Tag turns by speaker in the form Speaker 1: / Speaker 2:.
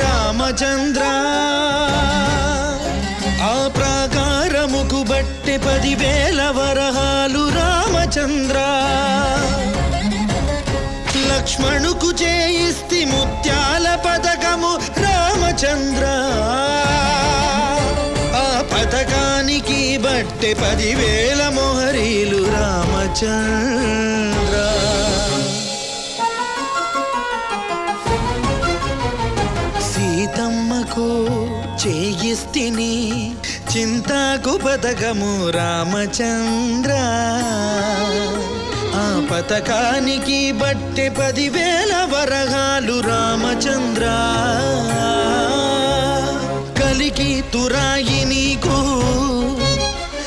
Speaker 1: రామచంద్ర ఆ ప్రాకారముకు బట్టె 10,000 వరహాలు రామచంద్ర లక్ష్మణుకు చేయిస్తి ముత్యాల పథకము రామచంద్ర ఆ పథకానికి బట్టె 10,000 మొహరీలు రామచంద్ర సీతమ్మకు చేయిస్తిని చింతాకు పథకము రామచంద్ర ఆ పథకానికి బట్టె 10,000 వరహాలు రామచంద్ర కలికి తురాయి నీకు